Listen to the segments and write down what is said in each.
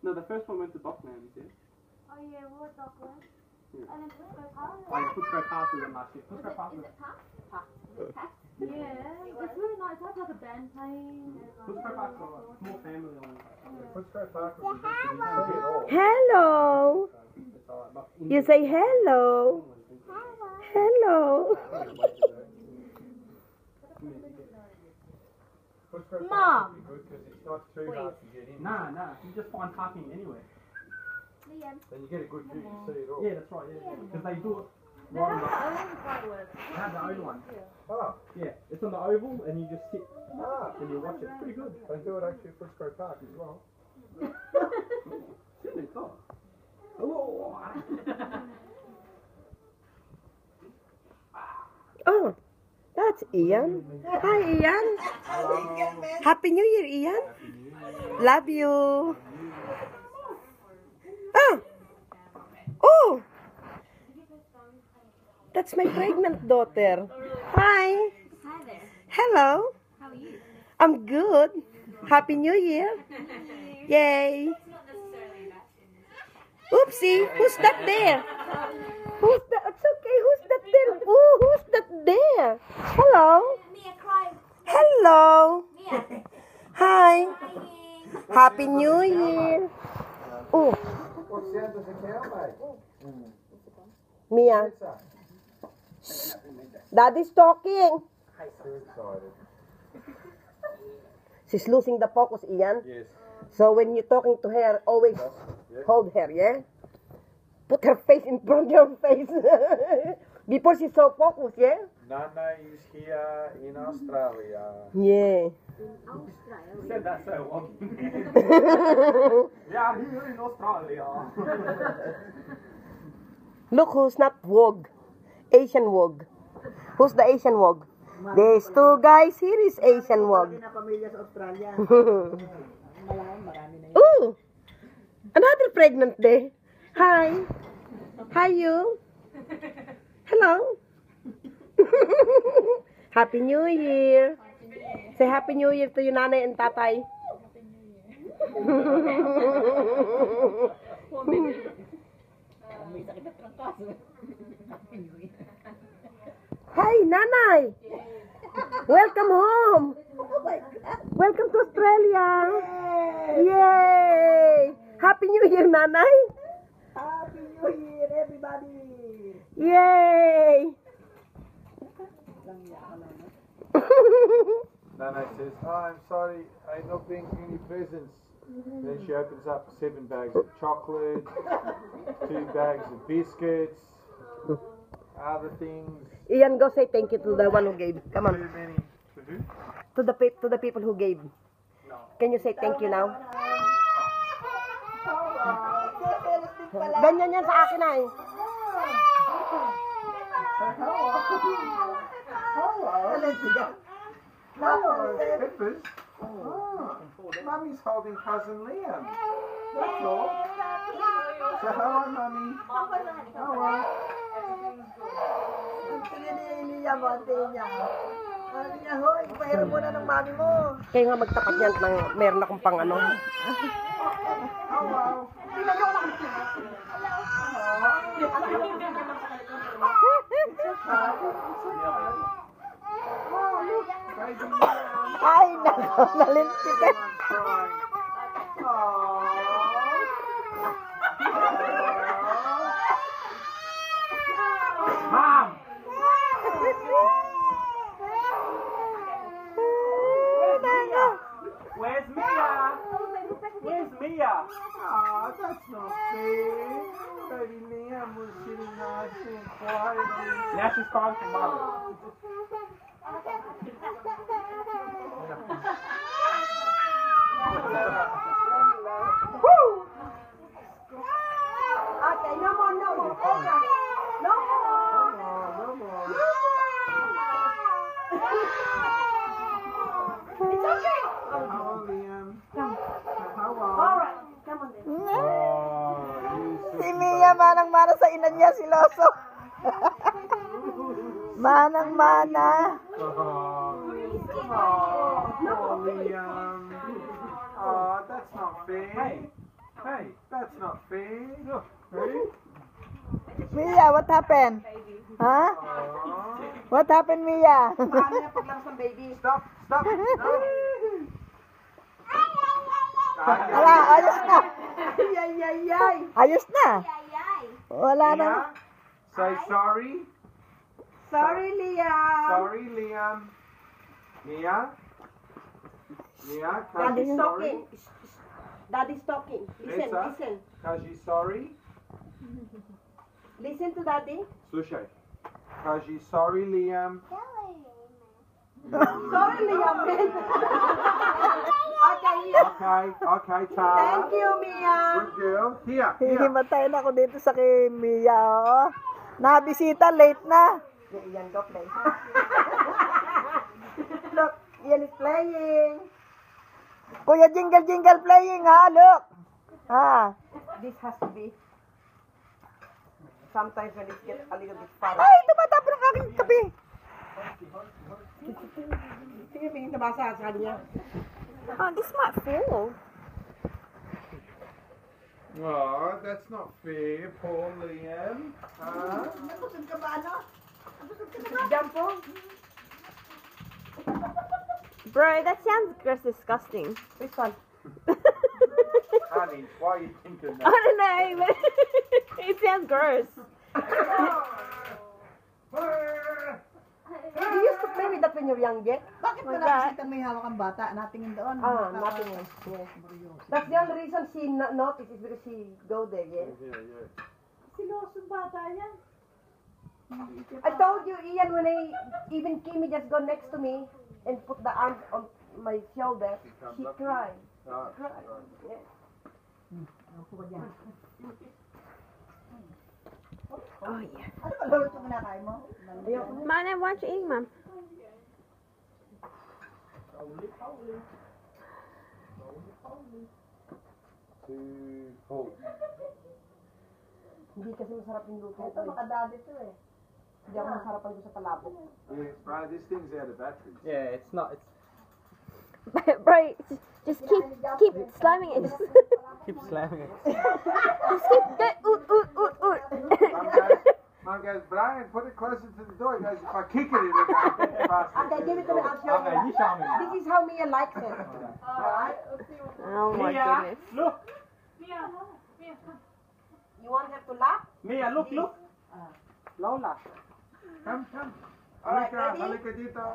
No, the first one went to Docklands, yeah? Oh yeah, we went Docklands. Yeah. And then Footscray Park. Oh yeah, Footscray Park we went last year. Footscray Park was... Yeah, it's really nice. It has like a band playing. Footscray Park's alright. It's more family oriented. Footscray Park was Hello. You say hello. Hello. Mom! Good because it's not too hard to get in. Nah, you just find parking anywhere. Then you get a good view, you see it all. Yeah, that's right, yeah. Because they do it right on the... They have the own one. Oh. Yeah, it's on the oval and you just sit Ah. and you watch it. It's pretty good. They do it actually at Footscray Park as well. Sit in the car. Hello. Oh, that's Ian. Hi, Ian. Happy New Year, Ian. Love you. Oh, that's my pregnant daughter. Hi. Hi there. Hello. How are you? I'm good. Happy New Year. Yay. Oopsie, who's that there? Who's that? It's okay. Who's that there? Ooh, who's that there? Hello. Mia, cry. Hello. Mia. Hi. Crying. Happy New Year. Oh, What sound does a cow make? Mia. Daddy's talking. Too excited. She's losing the focus, Ian. Yes. So when you're talking to her, always hold her, yeah? Put her face in front of your face. Before she's so focused, yeah? Nana is here in Australia. Yeah. You said that so well. We are here in Australia. Look who's not Wog. Asian Wog. Who's the Asian Wog? There's two guys. Here is Asian Wog. Ooh! Another pregnant day. Hi. Hi, you. Hello. Happy New Year. Say Happy New Year to your nanay and tatay. Hi, nanay. Welcome home. Welcome to Australia. Yay. Happy New Year, nanay. Happy New Year, everybody! Yay. Nana says, oh, I'm sorry, I'm not bringing any presents. Then she opens up 7 bags of chocolate, 2 bags of biscuits, other things. Ian, go say thank you to the one who gave. Come on. Too many. To who? To the people who gave. Can you say thank you now? Ganyan yan sa akin ay. Peppers? Oh, Mummy's holding cousin Liam. That's all. So hello, Mummy. Hello. Ang tingin ni Liam, ate niya. Sabi niya, hoy, pahiram mo na ng mami mo. Kaya nga magtapat yan ng meron akong pang ano. Hello. Ay, nako, nalintikan. Mom! Where's Mia? Where's Mia? Oh, that's not fair. Baby Liam was sitting nice and quietly. Now she's crying for mother. Okay, no more, no more. No more. It's okay. Hello, Liam. Hello. Alright, come on then. Si Mia, manang-mana sa ina niya, si Loso. Manang-mana. Oh, Liam. Oh, that's not fair. Hey, that's not fair. Look, hey. Mia, what happened? Huh? Oh. What happened, Mia? Paano yung paglabas ng baby? Stop, stop. No. Ala, ayos na. Ay. Ayos na. Yay. Wala na. Mia, say sorry. Sorry, Liam. Sorry, Liam. Mia? Mia, cause Daddy's you're sorry? talking. Daddy's talking. Listen, Lisa? listen. Cause you're sorry? Listen to Daddy. Слушай. Cause you're sorry, Liam. Sorry, Liam. Okay, here. Okay, Ta. Thank you, Mia. Good girl. Here. Hihimatay na ako dito sa kay Mia, oh. Nabisita, late na. Ian, go play. Look, Ian is playing. Kuya, jingle playing, ha? Look. Ha? This has to be. Sometimes when it gets a little bit far. Ay, tumatapon ang aking kape. Sige, may nabasa sa kanya. Oh, this might fall. Oh, that's not fair, poor Liam. Huh? Nabusog ka ba, ano? Jump po. Bro, that sounds gross, disgusting. Which one? Honey, why are you thinking I that? don't know, but it sounds gross. You used to play with that when you were younger? Bakit What's wala that? kasi may hawak ang bata? Natingin doon. Nothing else. Yes. That's the only reason she noticed is because she go there, yes? Yeah. Silosong bata yan. I told you, Ian, when even Kimmy just go next to me and put the arm on my shoulder, she cried. Cried. Yes. Oh, yeah. Ano ba lolo itong kinakain mo? Mom, why aren't you eating, Mom? Too full. Hindi kasi masarap yung luto Ito, ito. makadadi to eh. Hindi ako masarapan ko sa palabok. Yeah, bro, this thing's out of batteries. Yeah, it's not. It's Bro, just keep slamming it. Just keep slamming it. keep go, oot. Mom goes, Brian, put it closer to the door. He goes, if I kick it, it'll go faster. Okay, give it to me. I'll show Okay, you. you show me. This is how Mia likes it. Alright? Oh my Mia, goodness. look. You want her to laugh? Mia, look. Lola. Come. Alright, Halika, ready? halika dito.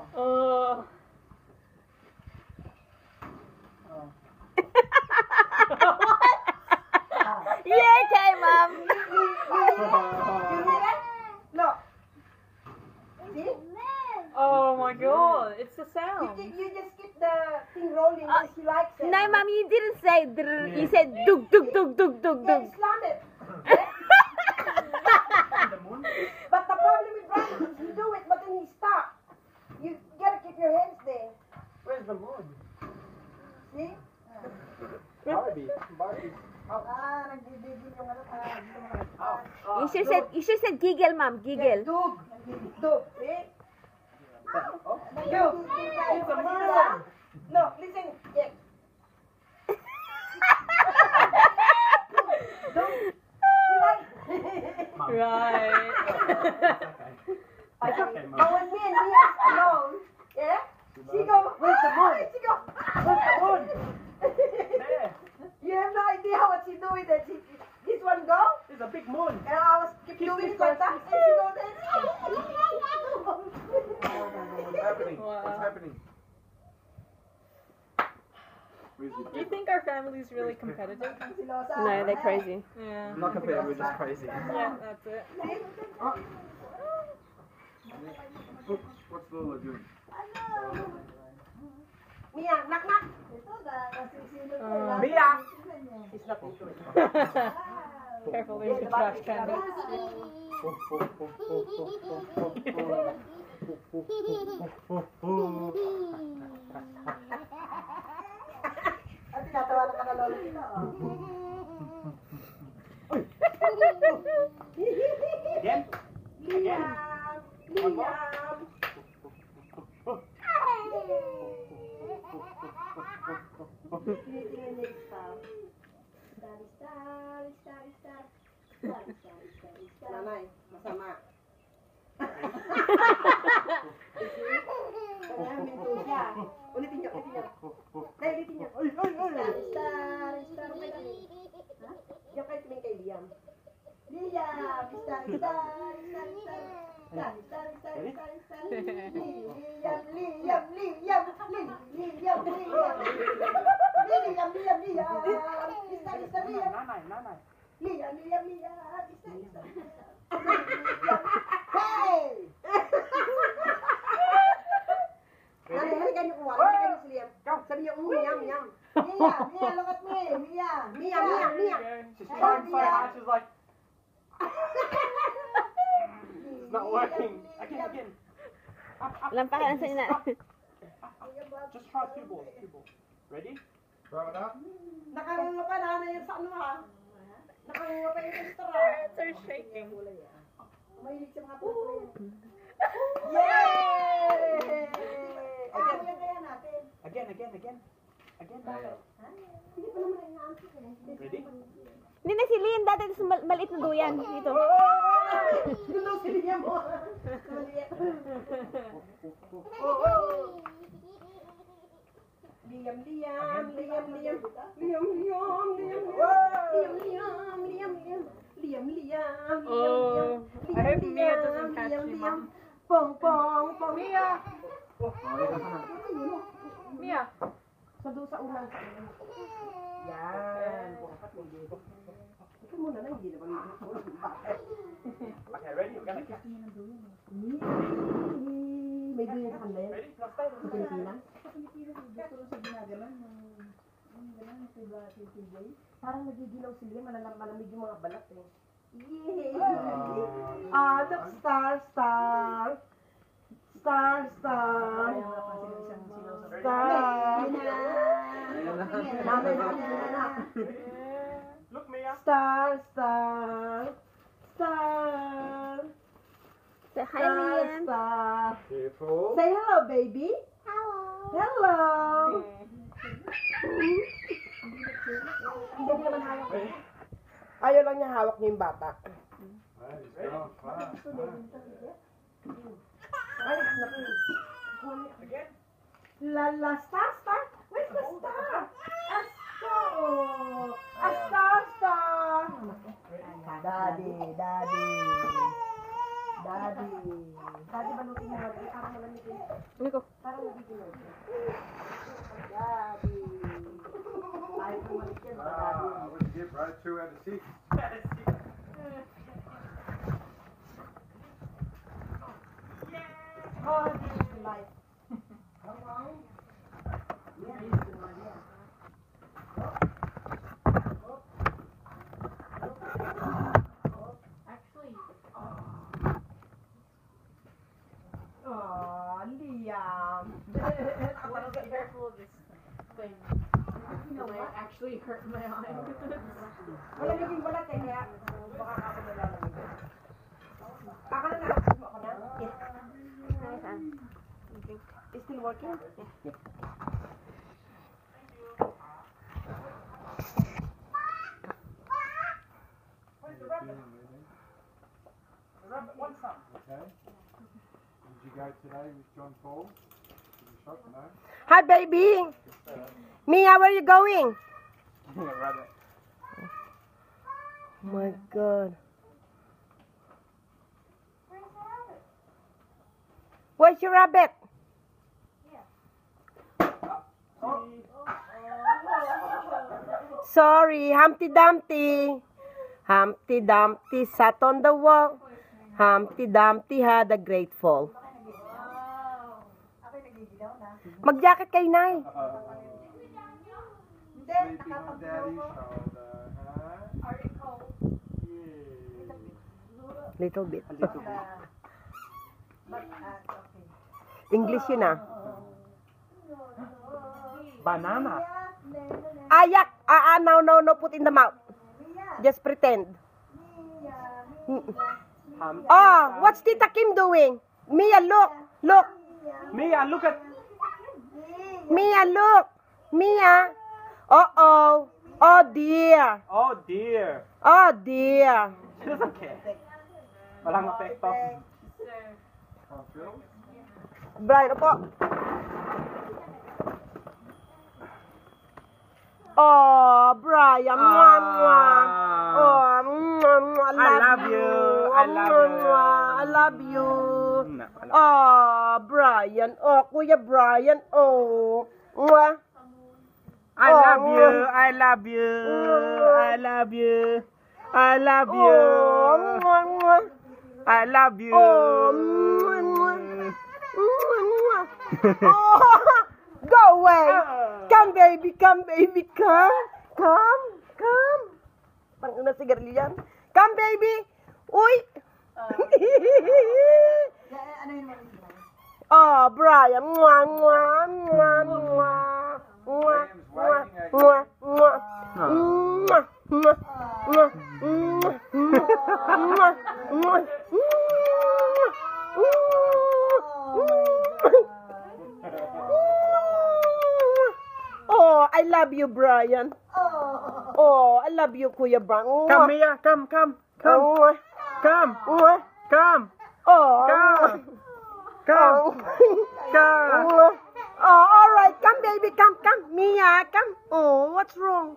Yeah, okay, Mom. You hear it? Look. See? Oh my god, it's the You, sound. you just keep the thing rolling because she likes it. No, Mom, you didn't say drr. You said dug. Yeah, slam it. But the problem with Brian is you do it, but then he stops. You gotta keep your hands there. Where's the moon? See? Barbie. Nagdidibig yung ano. You should said giggle, Mom, giggle. Dug. See? Oh. Dug. It's a moon. No, listen. Yeah. Dug. She likes Right. But when me and Mia is alone, yeah, she go, where's the moon? She go, where's the moon? You have no idea what she do with it. This one go, It's a big moon. and I was keep doing it like that, and she go there. What's happening? What's happening? Where's your Do you think our family is really competitive? No, they're crazy. Yeah. Not compared, we're just crazy. Yeah, that's it. What's Lola doing? Mia, knock knock. Mia! She's not into it. Careful, there's a trash can. At tinatawanan ka na lolo nila. Again? Liam. Nanay, masama. Minto siya. Ulitin niyo. Dahil ulitin niyo. Star. Diyan kayo tumingin kay Liam. Liam. Star. Nanay. Liam. Hey! Halika niyo kuha. Halika niyo si Liam. Sabi niyo, Liam. Mia, look at me. Mia. She's trying so hard. She's like, it's not working. Again. Lampakan sa ina. Just try two balls. Ready? Throw it up. Nakalunga pa na yan sa ano ha. Nakalunga pa yung restaurant. Parents are shaking. Mahilig sa mga puto yan. Yay! Again. Hindi pa naman inaantok eh. Ready? Hindi na si Lynn, dati sa maliit na duyan. Dito. Gulo si Liam mo. Oh, I hope Mia doesn't catch you, Mom. Pong. Mia! Mia! Sa doon sa unang sa inyo. Yan. Ikaw muna na, hindi naman Okay, ready? We're gonna catch. may duyan sa kanila yan. Ready? Now stay. Sa Pilipinas. Parang nagiginaw sila, malamig yung mga balat eh. Yay! Look, star. Star. Look, Mia. Star. Say hi, Lynn. Star. Careful. Say hello, baby. Hello. Hindi naman hawak. Ayaw lang niya hawak niya yung bata. Nice, go, fast. Ay, naku. Again. La, star. Where's the star? A star. Daddy. Daddy, balutin mo. Parang malamitin. Ano ko? Parang nagiginaw. Daddy. Ayaw ko malit yan. I would give right 2 out of 6. Oh, this is life. Come on. Yeah, this is one, yeah. Oh, Liam. I want to be careful of this thing. It actually hurt my eye. Malamigin ko lang kaya baka ako nalalamig. Baka na nakapos mo ako na? Yes. It's still working? Yes. Where's the rabbit? The rabbit wants some. Okay. Did you go today with John Paul to the shop? No? Hi, baby. Mia, where are you going? Rabbit. Oh my God. Where's your rabbit? Sorry, Humpty Dumpty. Humpty Dumpty sat on the wall. Humpty Dumpty had a great fall. Mag-jacket kayo, Nay. Sleeping on Daddy's shoulder, huh? Yeah. Little bit. English yun ah. Banana. Ayak! No, put in the mouth. Just pretend. Oh, what's Tita Kim doing? Mia, look. Mia, look at. Mia, look. Mia. Uh-oh. Oh, dear. Oh dear. Oh, dear. She doesn't care. Walang epekto. Brian, upo. Oh, Brian. Mwah, mwah. Oh, mwah, mwah. I love you. I love you. I love you. Oh, Brian. Oh, Kuya Brian. Oh. Mwah. I love you. I love you. I love you. I love you. Oh, mwah, mwah. I love you. Oh, mwah, mwah. Mwah, mwah. Oh, go away. Come, baby. Come, baby. Come. Come. Come. Pang na sigarilyo yan. Come, baby. Uy. Oh, Brian. Mwah, mwah, mwah, mwah. Mwah, mwah, mwah, mwah. Mwah, mwah, mwah, mwah, mwah, mwah, Oh, I love you, Brian. Oh, I love you, Kuya Brian. Come, Mia. Come, come. Come. Mwah. Come. Mwah. Come. Oh. Come. Come. Come. Oh, all right. Come, baby. Come, come. Mia, come. Oh, what's wrong?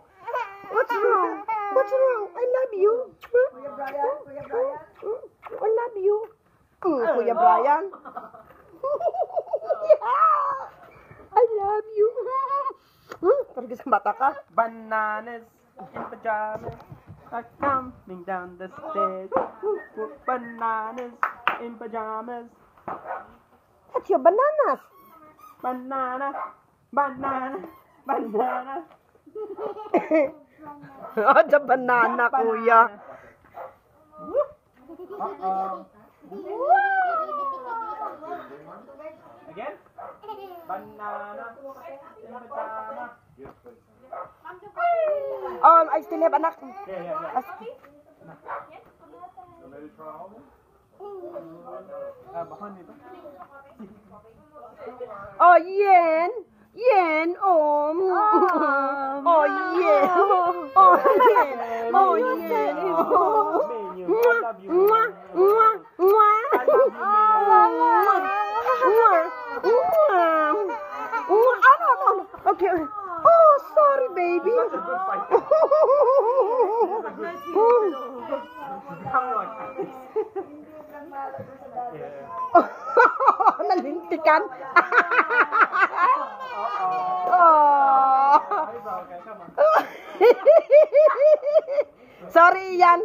What's wrong? What's wrong? I love you. Kuya Brian, Kuya Brian. I love you. Kuya Brian. Yeah. I love you. Talaga sa mata ka. Bananas in pajamas are coming down the stairs. Bananas in pajamas. That's your bananas. Banana. Banana. Banana. Oh, the banana, kuya. Again? Banana in pajamas. Oh, I still have anak. Yeah. Bahan nito. Oh, Yen. Yen. Oh. Oh, Yen. Oh, Yen. Oh, Yen. Mwah. Mwah. Mwah. Okay. Oh, sorry, baby. Nalintikan. Oh. Sorry, Ian.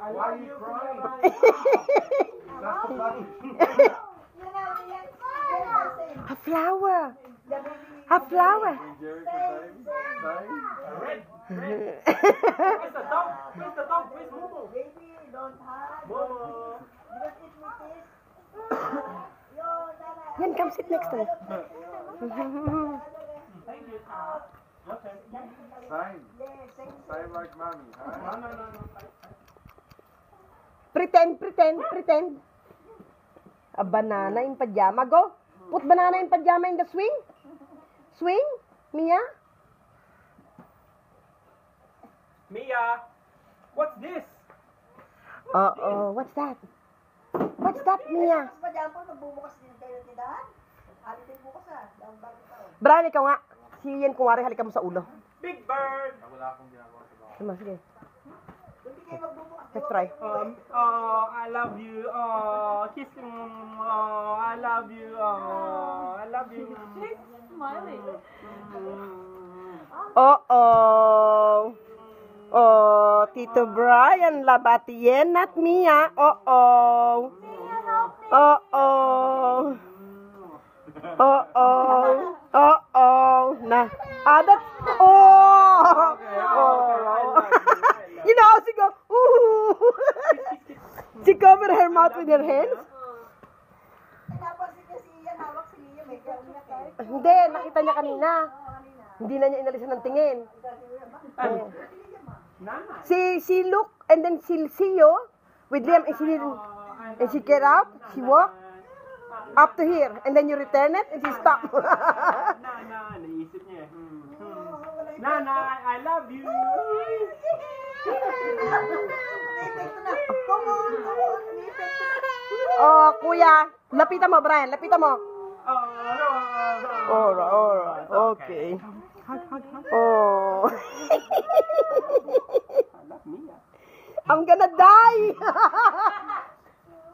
Why are you crying? A flower. A flower. Where's the dog? Where's the dog? Where's Momo? Baby, don't hide. Momo. You don't eat with this. Yo, Nana. Yan, come sit next to me. Okay. Same like mommy, huh? No. Pretend. A banana in pajama. Go. Put banana in pajama in the swing. Swing, Mia. Mia, what's this? Uh-oh, what's that? What's that, Mia? Mas madyan po, magbubukas din kayo ng tindahan. Atin din bukas ah. Daang bago taon. Brian, ikaw nga. Si Ian, kumari, halika mo sa ulo. Big bird. Sige. Hindi kayo magbubukas. Let's try. I love you. Kiss me. I love you. I love you. Smiling. Uh-oh. Oh, Tito Brian, labati Yen at Mia. Uh-oh. Uh-oh. Uh-oh. Uh-oh. Na. That's... Oh! You know, she go, ooh. She covered her mouth with her hands. Napansin niya si Ian, hawak si Liam. May gawin na tayo. Hindi, nakita niya kanina. Hindi na niya inalisan ng tingin. She look and then she see you with Liam and she get out, she walk up to here and then you return it and she stop. Nana, naisip niya. Nana, I love you. Come on. Nipit ko na. Oh, kuya. Lapitan mo, Brian. Lapitan mo. Alright. Okay. Oh. I'm gonna die.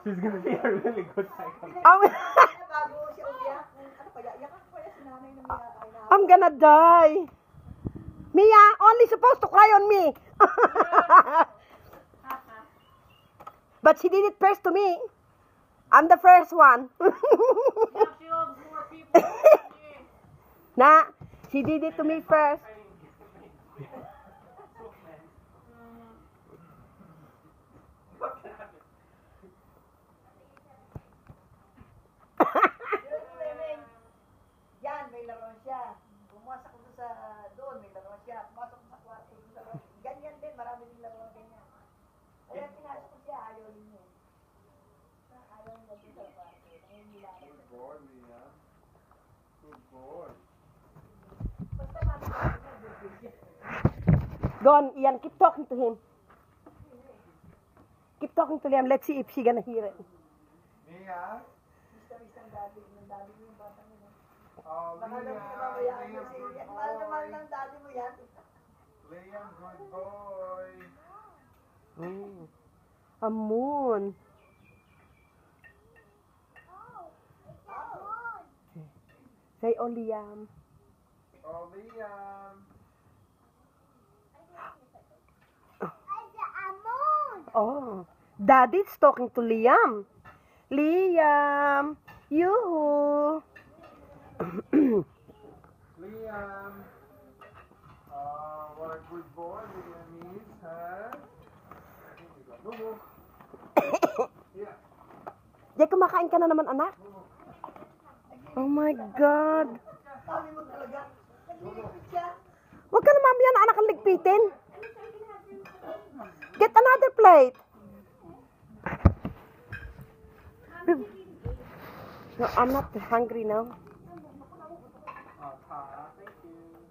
She's gonna be a really good psycho. Bago siya umiyak. Ano pa, yakan ko yan si nanay na Mia. I'm gonna die. Mia, only supposed to cry on me. But she did it first to me. I'm the first one. She loves more people. Nah, she did it to me first. Yan, may laruan siya. Pumasok ko doon, may laruan siya. Pumasok ko sa kwarto. Ganyan din, marami din laruan ganyan. Kaya pinasok ko siya, ayaw din niya. Ayaw niya din sa kwarto. Ngayon nilalaro. Good boy, Mia. Good boy. Basta mami, Go on, Ian, keep talking to him. Keep talking to Liam. Let's see if she gonna hear it. Mia? Mr. Daddy, ng daddy mo yung bata mo. Oh, Baka Liam. naman mamayaan mo Liam, si good Ian. Mahal na mahal boy. ng daddy mo yan. Liam, good boy. A moon. Say, oh, Liam. Oh, Liam. Oh, Daddy's talking to Liam. Liam, yoo-hoo. Liam. Oh, what a good boy Liam is, huh? No more. Yeah. Jay, kumakain ka na naman, anak. Oh my God. Sabi mo talaga, naglilipit siya. Huwag ka na mamaya na anak ang ligpitin. Get another plate. No, I'm not hungry now. Thank you.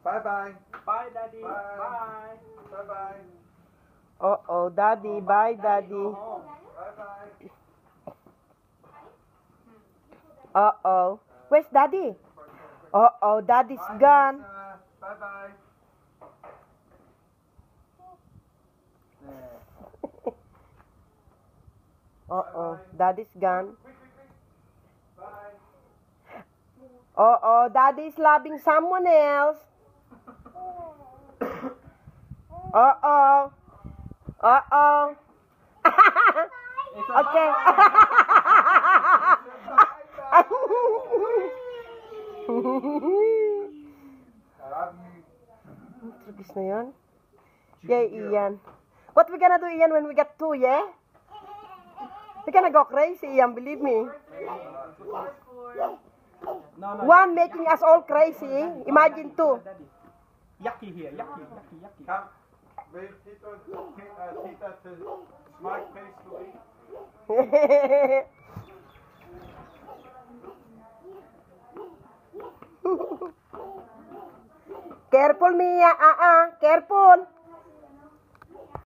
Bye-bye. Bye, Daddy. Bye. Bye. Bye-bye. Uh-oh, Daddy. Bye, Daddy. Home. Bye-bye. Uh-oh. Where's Daddy? Uh-oh, Daddy's gone. Bye-bye. Uh-oh, Daddy's gone. Bye. Uh-oh, Daddy's loving someone else. Uh-oh. Uh-oh. Okay. I love you. Trugis na yun. Yeah, Ian. What we gonna do, Ian, when we get two, yeah? We're gonna go crazy, Ian, believe me. No, no. One making us all crazy. Imagine two. Daddy. Yucky here. Yucky. Come. Wait, Tito, Tita to smile face to eat. Careful, Mia. Careful.